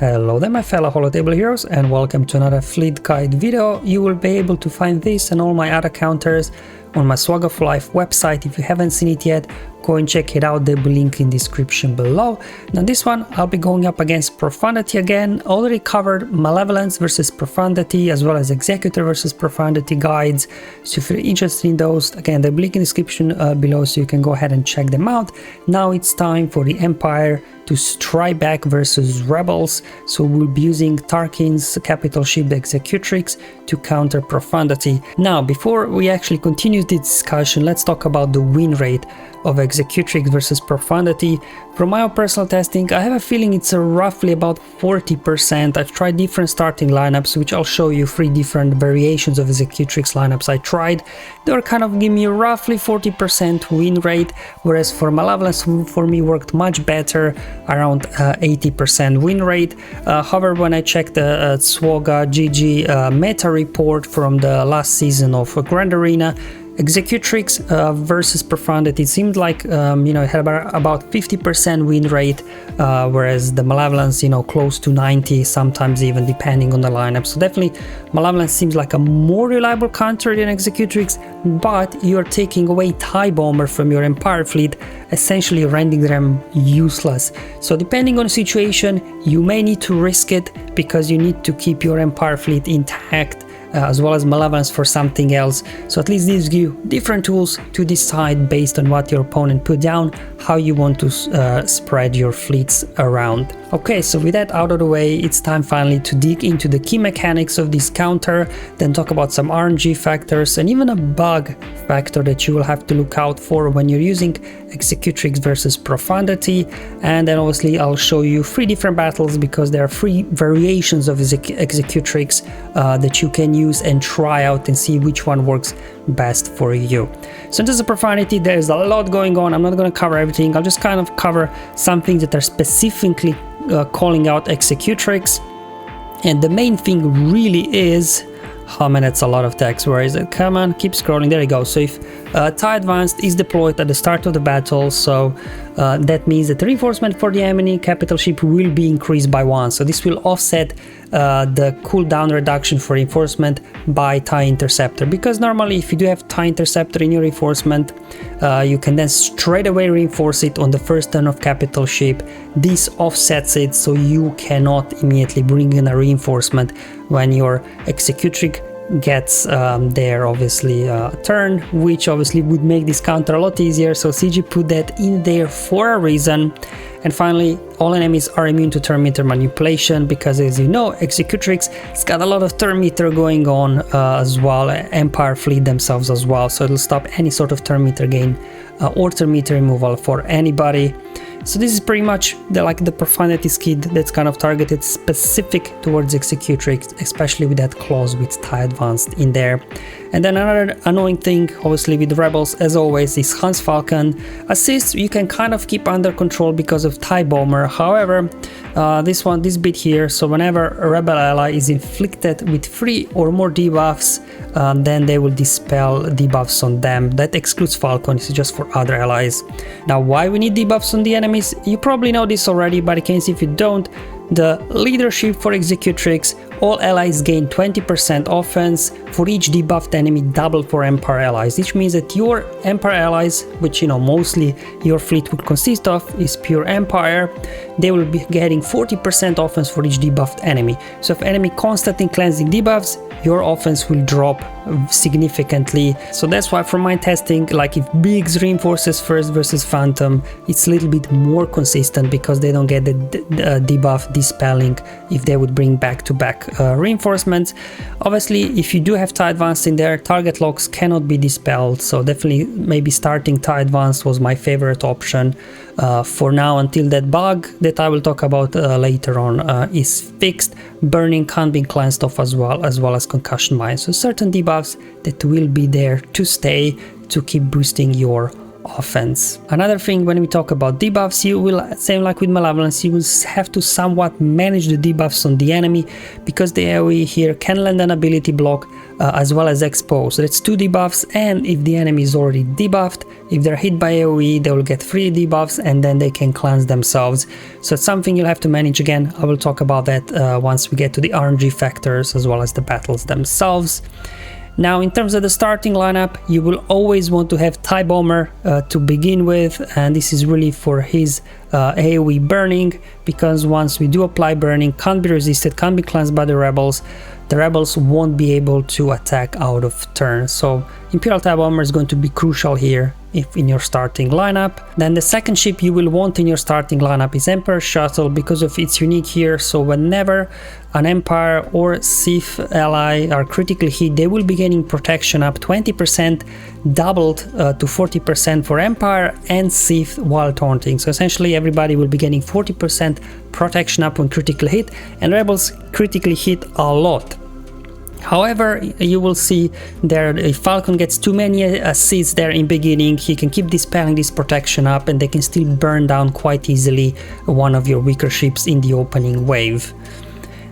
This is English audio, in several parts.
Hello there my fellow holotable heroes, and welcome to another fleet guide video. You will be able to find this and all my other counters on my SWGOH Life website. If you haven't seen it yet, go and check it out, there will be a link in the description below. Now this one I'll be going up against Profundity again. Already covered Malevolence versus Profundity as well as Executor versus Profundity guides, so if you're interested in those, again there will be a link in the description below, so you can go ahead and check them out. Now it's time for the Empire to strike back versus Rebels, so we'll be using Tarkin's capital ship, the Executrix, to counter Profundity. Now before we actually continue the discussion, let's talk about the win rate of Executrix versus Profundity. From my own personal testing, I have a feeling it's roughly about 40%. I've tried different starting lineups, which I'll show you 3 different variations of Executrix lineups I tried. They were kind of giving me roughly 40% win rate, whereas for Malevolence for me worked much better, around 80% win rate. However, when I checked the SWGOH meta report from the last season of Grand Arena, Executrix versus Profundity, it seemed like it had about 50% win rate, whereas the Malevolence, close to 90, sometimes even depending on the lineup. So definitely Malevolence seems like a more reliable counter than Executrix, but you're taking away TIE Bomber from your Empire fleet, essentially rendering them useless. So depending on the situation, you may need to risk it because you need to keep your Empire fleet intact, as well as Malevolence for something else. So at least this gives you different tools to decide based on what your opponent put down, how you want to spread your fleets around. Okay, so with that out of the way, it's time finally to dig into the key mechanics of this counter, then talk about some RNG factors and even a bug factor that you will have to look out for when you're using Executrix versus Profundity. And then obviously I'll show you 3 different battles, because there are 3 variations of Executrix that you can use and try out and see which one works best for you. So in terms of Profundity, there's a lot going on. I'm not going to cover everything. I'll just kind of cover some things that are specifically calling out Executrix. And the main thing really is, oh man, that's a lot of text. Where is it? Come on, keep scrolling. There you go. So if TIE Advanced is deployed at the start of the battle, so that means that the reinforcement for the enemy capital ship will be increased by 1. So this will offset the cooldown reduction for reinforcement by TIE Interceptor, because normally if you do have TIE Interceptor in your reinforcement, you can then straight away reinforce it on the first turn of capital ship. This offsets it, so you cannot immediately bring in a reinforcement when your Executrix gets their obviously turn, which obviously would make this counter a lot easier. So CG put that in there for a reason. And finally, all enemies are immune to turn meter manipulation, because as you know, Executrix has got a lot of turn meter going on as well, Empire fleet themselves as well, so it'll stop any sort of turn meter gain or turn meter removal for anybody. So this is pretty much the Profundity skid that's kind of targeted specific towards Executrix, especially with that clause with TIE Advanced in there. And then another annoying thing, obviously with Rebels, as always, is Hans Falcon. Assists you can kind of keep under control because of TIE Bomber. However, this bit here, so whenever a Rebel ally is inflicted with 3 or more debuffs, then they will dispel debuffs on them. That excludes Falcon, it's just for other allies. Now, why we need debuffs on the enemies? You probably know this already, but in case if you don't, the leadership for Executrix, all allies gain 20% offense for each debuffed enemy, double for Empire allies, which means that your Empire allies, which mostly your fleet would consist of, is pure Empire, they will be getting 40% offense for each debuffed enemy. So if enemy constantly cleansing debuffs, your offense will drop significantly. So that's why from my testing, like if Biggs reinforces first versus Phantom, it's a little bit more consistent, because they don't get the debuff dispelling if they would bring back-to-back reinforcements. Obviously, if you do have TIE Advanced in there, target locks cannot be dispelled, so definitely maybe starting TIE Advanced was my favorite option for now, until that bug that I will talk about later on is fixed. Burning can't be cleansed off as well as concussion mines, so certain debuffs that will be there to stay to keep boosting your offense. Another thing, when we talk about debuffs, you will, same like with Malevolence, you will have to somewhat manage the debuffs on the enemy, because the AoE here can land an ability block as well as expose. So that's 2 debuffs, and if the enemy is already debuffed, if they're hit by AoE, they will get 3 debuffs, and then they can cleanse themselves. So it's something you'll have to manage. Again, I will talk about that once we get to the RNG factors as well as the battles themselves. Now, in terms of the starting lineup, you will always want to have TIE Bomber to begin with, and this is really for his AoE burning, because once we do apply burning, can't be resisted, can't be cleansed by the rebels won't be able to attack out of turn. So Imperial TIE Bomber is going to be crucial here if in your starting lineup. Then the second ship you will want in your starting lineup is Emperor Shuttle, because of its unique here. So whenever an Empire or Sith ally are critically hit, they will be getting protection up 20%, doubled to 40% for Empire and Sith while taunting. So essentially everybody will be getting 40% protection up when critical hit, and rebels critically hit a lot. However, you will see there, if Falcon gets too many assists there in beginning, he can keep dispelling this protection up, and they can still burn down quite easily one of your weaker ships in the opening wave.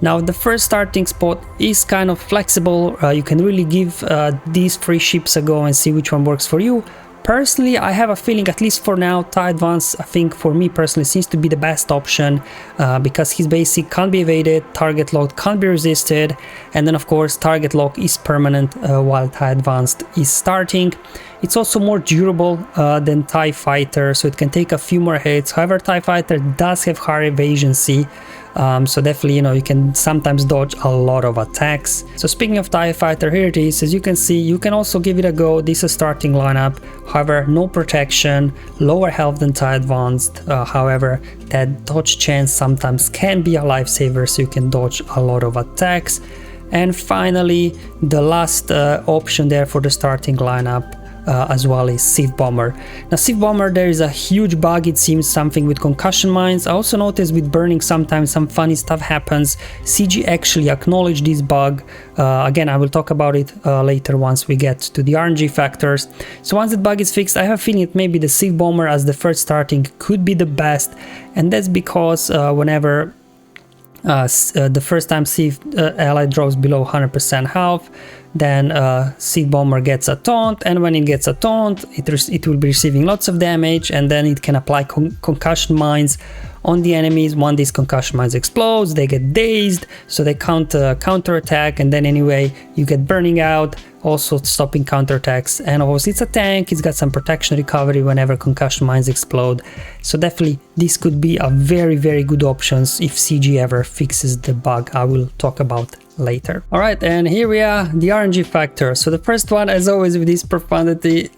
Now, the first starting spot is kind of flexible. You can really give these 3 ships a go and see which one works for you. Personally, I have a feeling, at least for now, TIE Advance, I think for me personally, seems to be the best option, because his basic can't be evaded, target lock can't be resisted, and then of course target lock is permanent while TIE Advanced is starting. It's also more durable than TIE Fighter, so it can take a few more hits. However, TIE Fighter does have higher evasioncy, so definitely, you know, you can sometimes dodge a lot of attacks. So speaking of TIE Fighter, here it is. As you can see, you can also give it a go. This is a starting lineup. However, no protection, lower health than TIE Advanced. However, that dodge chance sometimes can be a lifesaver, so you can dodge a lot of attacks. And finally, the last option there for the starting lineup as well is Sith Bomber. Now, Sith Bomber, there is a huge bug, it seems, something with concussion mines. I also noticed with burning sometimes some funny stuff happens. CG actually acknowledged this bug. Again, I will talk about it later once we get to the RNG factors. So once that bug is fixed, I have a feeling that maybe the Sith Bomber as the first starting could be the best, and that's because whenever the first time Sith ally drops below 100% health, then Sith Bomber gets a taunt, and when it gets a taunt, it will be receiving lots of damage, and then it can apply concussion mines on the enemies. When these concussion mines explodes, they get dazed, so they counter attack, and then anyway you get burning out, also stopping counterattacks. And obviously it's a tank, it's got some protection recovery whenever concussion mines explode. So definitely this could be a very, very good option if CG ever fixes the bug I will talk about later. All right, and here we are, the RNG factor. So the first one, as always with this Profundity,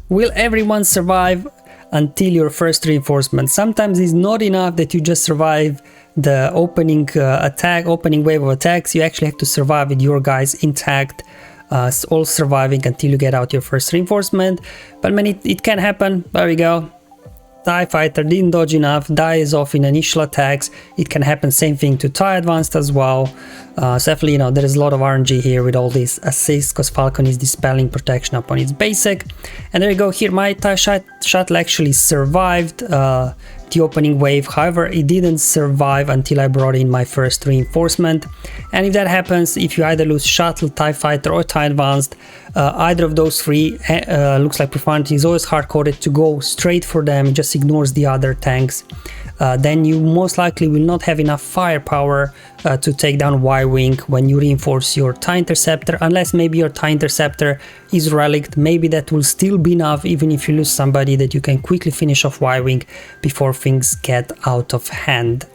will everyone survive until your first reinforcement? Sometimes it's not enough that you just survive the opening opening wave of attacks. You actually have to survive with your guys intact, all surviving until you get out your first reinforcement. But when it can happen, there we go. TIE Fighter didn't dodge enough, dies off in initial attacks. It can happen, same thing to TIE Advanced as well. So definitely, you know, there is a lot of RNG here with all these assists, because Falcon is dispelling protection upon its basic. And there you go, here my TIE Shuttle actually survived the opening wave. However, it didn't survive until I brought in my first reinforcement. And if that happens, if you either lose Shuttle, TIE Fighter or TIE Advanced, either of those three, looks like Profundity is always hard-coded to go straight for them, it just ignores the other tanks. Then you most likely will not have enough firepower to take down Y-Wing when you reinforce your TIE Interceptor, unless maybe your TIE Interceptor is relicked. Maybe that will still be enough, even if you lose somebody, that you can quickly finish off Y-Wing before things get out of hand.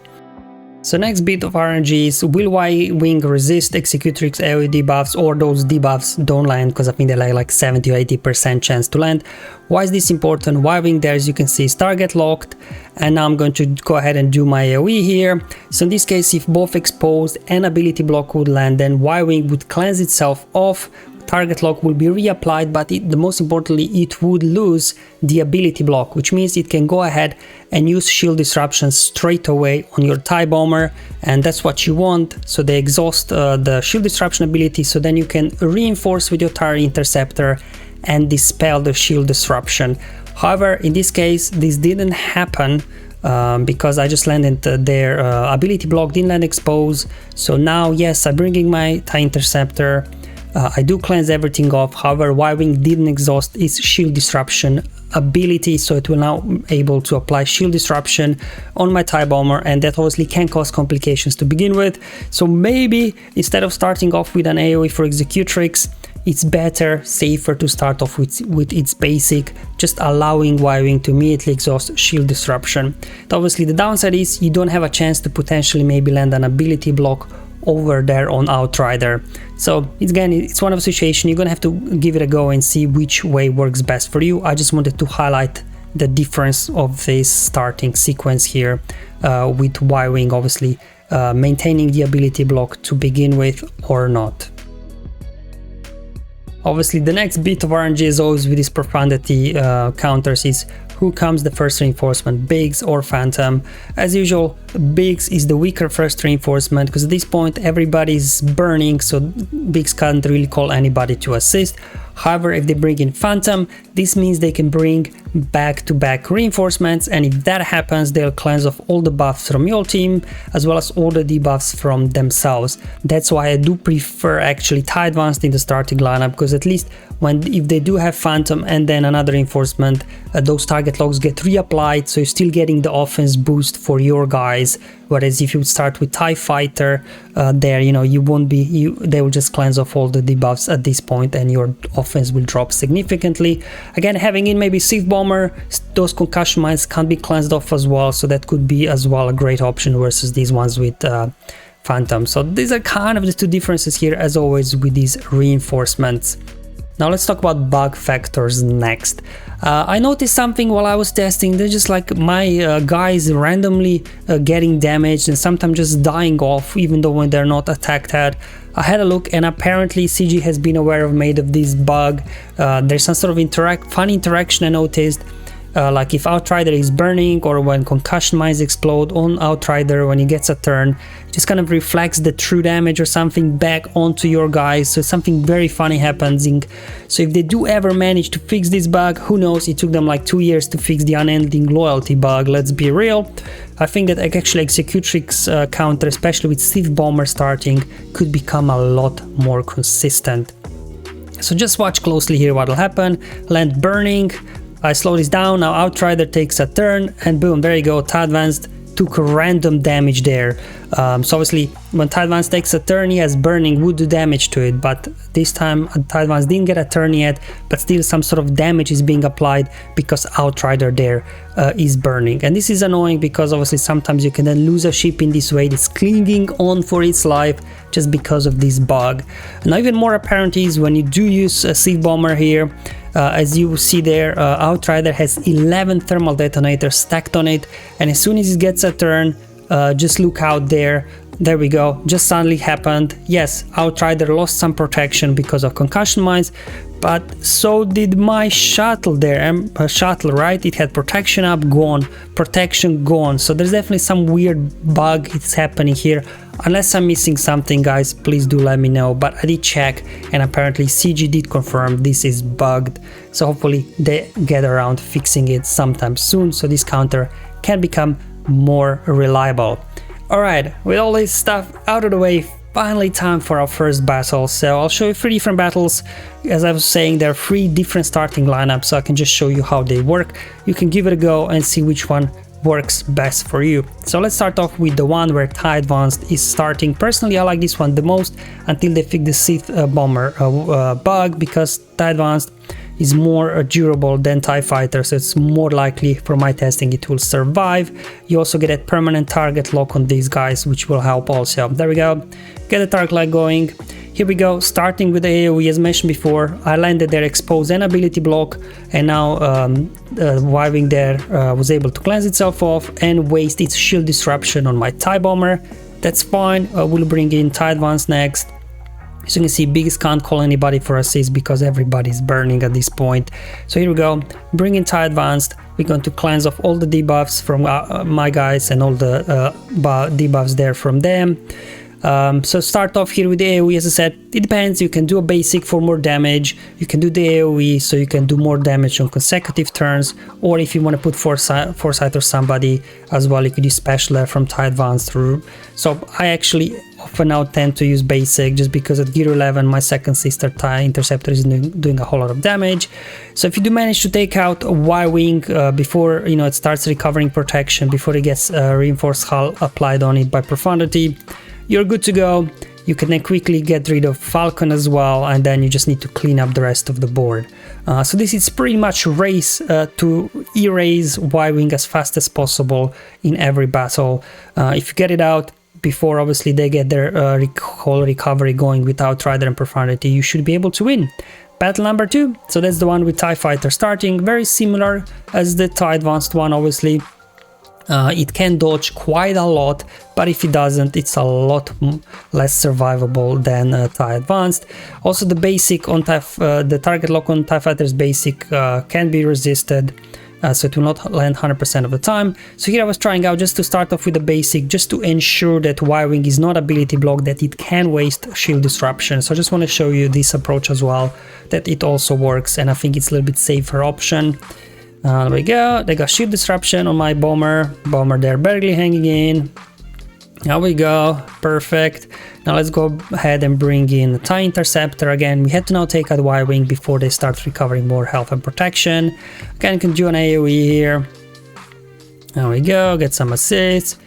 So next bit of RNG is, will Y-Wing resist Executrix AoE debuffs, or those debuffs don't land, because I think they're like 70 or 80% chance to land. Why is this important? Y-Wing there, as you can see, is target locked, and now I'm going to go ahead and do my AoE here. So in this case, if both exposed and ability block would land, then Y-Wing would cleanse itself off, target lock will be reapplied, but the most importantly, it would lose the ability block, which means it can go ahead and use shield disruption straight away on your TIE Bomber, and that's what you want. So they exhaust the shield disruption ability, so then you can reinforce with your TIE Interceptor and dispel the shield disruption. However, in this case, this didn't happen because I just landed their ability block, didn't land expose. So now, yes, I'm bringing my TIE Interceptor. I do cleanse everything off. However, Y-Wing didn't exhaust its shield disruption ability, so it will now able to apply shield disruption on my TIE Bomber, and that obviously can cause complications to begin with. So maybe instead of starting off with an AoE for Executrix, it's better, safer to start off with its basic, just allowing Y-Wing to immediately exhaust shield disruption. Obviously the downside is you don't have a chance to potentially maybe land an ability block over there on Outrider. So it's one of a situation you're gonna have to give it a go and see which way works best for you. I just wanted to highlight the difference of this starting sequence here with Y-Wing obviously maintaining the ability block to begin with or not. Obviously the next bit of RNG as always with these Profundity counters is who comes the first reinforcement, Biggs or Phantom. As usual, Biggs is the weaker first reinforcement because at this point everybody's burning, so Biggs can't really call anybody to assist. However, if they bring in Phantom, this means they can bring back-to-back reinforcements, and if that happens, they'll cleanse off all the buffs from your team as well as all the debuffs from themselves. That's why I do prefer actually TIE Advanced in the starting lineup, because at least if they do have Phantom and then another reinforcement, those target logs get reapplied, so you're still getting the offense boost for your guys. Whereas if you start with TIE Fighter, there, you know, they will just cleanse off all the debuffs at this point and your offense will drop significantly. Again, having in maybe Sith Bomber, those concussion mines can't be cleansed off as well, so that could be as well a great option versus these ones with Phantom. So these are kind of the two differences here as always with these reinforcements. Now let's talk about bug factors next. I noticed something while I was testing. They're just like my guys randomly getting damaged and sometimes just dying off even though when they're not attacked at. I had a look and apparently CG has been aware of this bug. There's some sort of fun interaction I noticed. Like if Outrider is burning or when concussion mines explode on Outrider when he gets a turn, it just kind of reflects the true damage or something back onto your guys, so something very funny happens. So if they do ever manage to fix this bug, who knows, it took them like 2 years to fix the unending loyalty bug, let's be real. I think that actually Executrix counter, especially with Sith Bomber starting, could become a lot more consistent. So just watch closely here what will happen. Land burning, I slow this down, now Outrider takes a turn, and boom, there you go, TIE Advanced took random damage there. So obviously, when TIE Advanced takes a turn, yes, burning would do damage to it, but this time TIE Advanced didn't get a turn yet, but still some sort of damage is being applied because Outrider there is burning. And this is annoying because obviously sometimes you can then lose a ship in this way, it's clinging on for its life just because of this bug. Now even more apparent is when you do use a Sith Bomber here. As you see there, Outrider has 11 thermal detonators stacked on it, and as soon as it gets a turn, just look out there. There we go, just suddenly happened. Yes, Outrider lost some protection because of concussion mines, but so did my shuttle there. Shuttle, right? It had protection up, gone, protection gone. So there's definitely some weird bug it's happening here. Unless I'm missing something, guys, please do let me know. But I did check, and apparently CG did confirm this is bugged. So hopefully they get around fixing it sometime soon, so this counter can become more reliable. Alright, with all this stuff out of the way, finally time for our first battle. So I'll show you 3 different battles. As I was saying, there are 3 different starting lineups, so I can just show you how they work. You can give it a go and see which one works best for you. So let's start off with the one where TIE Advanced is starting. Personally, I like this one the most until they fix the Sith Bomber bug, because TIE Advanced is more durable than TIE Fighter, so it's more likely, from my testing, it will survive. You also get a permanent target lock on these guys, which will help also. There we go, get the target lock going. Here we go, starting with the AoE as mentioned before. I landed their expose and ability block, and now Y-Wing there was able to cleanse itself off and waste its shield disruption on my TIE Bomber. That's fine, we'll bring in TIE Advanced next. As you can see, Biggs can't call anybody for assist because everybody's burning at this point. So here we go, bring in TIE Advanced. We're going to cleanse off all the debuffs from my guys and all the debuffs there from them. So start off here with the AoE. As I said, it depends. You can do a basic for more damage, you can do the AoE so you can do more damage on consecutive turns, or if you want to put Foresight or somebody as well, you could use Special from TIE Advanced through. So I actually often now tend to use basic just because at gear 11 my second sister TIE Interceptor is doing a whole lot of damage. So if you do manage to take out a Y-Wing before it starts recovering protection, before it gets reinforced hull applied on it by Profundity, you're good to go. You can then quickly get rid of Falcon as well, and then you just need to clean up the rest of the board. So this is pretty much a race to erase Y-Wing as fast as possible in every battle. If you get it out before obviously they get their whole recovery going without Rider and Profundity, you should be able to win. Battle number 2, so that's the one with TIE Fighter starting, very similar as the TIE Advanced one obviously. It can dodge quite a lot, but if it doesn't, it's a lot less survivable than TIE Advanced. Also the basic on the target lock on TIE Fighter's basic can be resisted, so it will not land 100% of the time. So here I was trying out just to start off with the basic, just to ensure that Y-Wing is not ability block, that it can waste shield disruption. So I just want to show you this approach as well, that it also works, and I think it's a little bit safer option. There we go, they got shield disruption on my bomber there barely hanging in. There we go, perfect. Now let's go ahead and bring in the TIE Interceptor again. We had to now take out Y-Wing before they start recovering more health and protection. Again, you can do an AoE here. There we go, get some assists.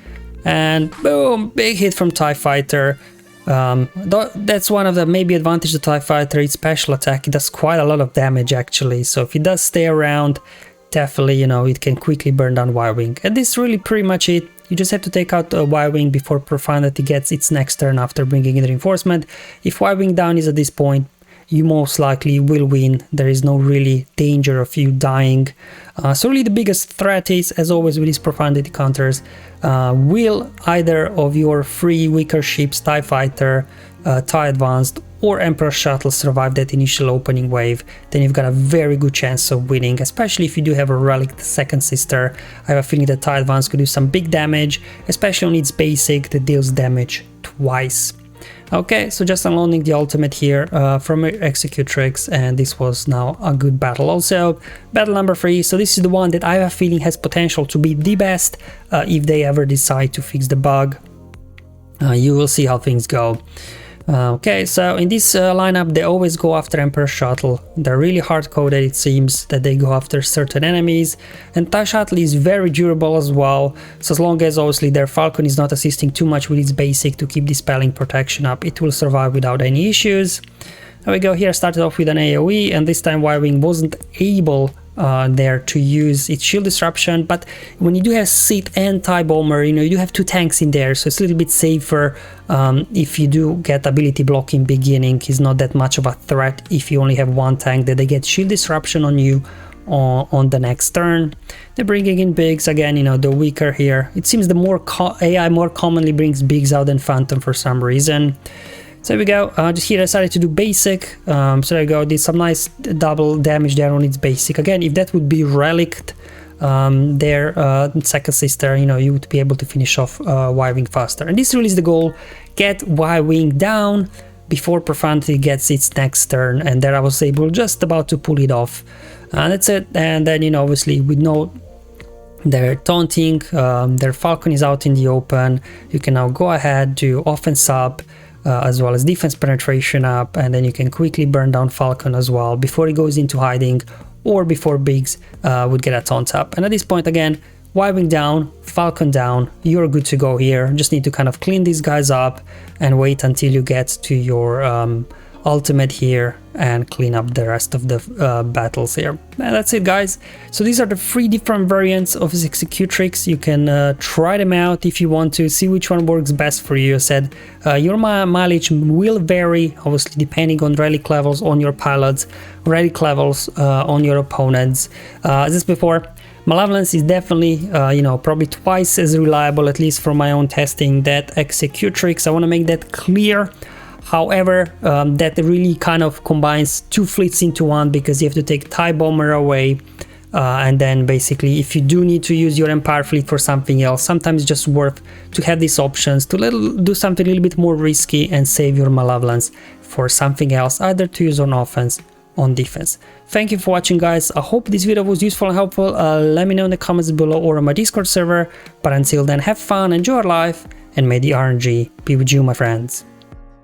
And boom, big hit from TIE Fighter. That's one of the maybe advantage of TIE Fighter, its special attack. It does quite a lot of damage actually. So if it does stay around, definitely, it can quickly burn down Y-Wing. And this is really pretty much it. You just have to take out Y-Wing before Profundity gets its next turn after bringing in reinforcement. If Y-Wing down is at this point, you most likely will win. There is no really danger of you dying. So really the biggest threat is, as always with these Profundity counters, will either of your 3 weaker ships, TIE Fighter, TIE Advanced, or Emperor Shuttle survive that initial opening wave, then you've got a very good chance of winning, especially if you do have a relic second sister. I have a feeling that TIE Advanced could do some big damage, especially on its basic that deals damage twice. Okay, so just unloading the ultimate here from Executrix, and this was now a good battle. Also, battle number 3, so this is the one that I have a feeling has potential to be the best if they ever decide to fix the bug. You will see how things go. Okay, so in this lineup they always go after Emperor Shuttle. They're really hard-coded, it seems, that they go after certain enemies, and TIE Shuttle is very durable as well, so as long as obviously their Falcon is not assisting too much with its basic to keep dispelling protection up, it will survive without any issues. There we go, here I started off with an AoE, and this time Y-Wing wasn't able there to use its shield disruption, but when you do have Sith and TIE Bomber, you do have 2 tanks in there, so it's a little bit safer. If you do get ability block in beginning, it's not that much of a threat if you only have 1 tank that they get shield disruption on you on the next turn. They're bringing in Bigs again, the weaker here. It seems the more AI more commonly brings Bigs out than Phantom for some reason. So there we go, just here I decided to do basic, so there you go, did some nice double damage there on its basic. Again, if that would be relict their second sister, you would be able to finish off Y-Wing faster. And this really is the goal, get Y-Wing down before Profundity gets its next turn, and there I was able just about to pull it off. That's it, and then obviously we know they're taunting, their Falcon is out in the open, you can now go ahead, do offense up, as well as defense penetration up, and then you can quickly burn down Falcon as well before he goes into hiding or before Biggs would get a taunt up. And at this point again, Y-Wing down, Falcon down, you're good to go here. Just need to kind of clean these guys up and wait until you get to your ultimate here and clean up the rest of the battles here. And that's it, guys. So these are the 3 different variants of Executrix. You can try them out if you want to, see which one works best for you. I said your mileage will vary, obviously, depending on relic levels on your pilots, relic levels on your opponents. As this before, Malevolence is definitely, probably twice as reliable, at least from my own testing, that Executrix. I want to make that clear. However, that really kind of combines 2 fleets into one, because you have to take TIE Bomber away And then basically, if you do need to use your Empire fleet for something else, sometimes it's just worth to have these options to do something a little bit more risky and save your Malevolence for something else, either to use on offense, on defense. Thank you for watching, guys. I hope this video was useful and helpful. Let me know in the comments below or on my Discord server. But until then, have fun, enjoy your life, and may the RNG be with you, my friends.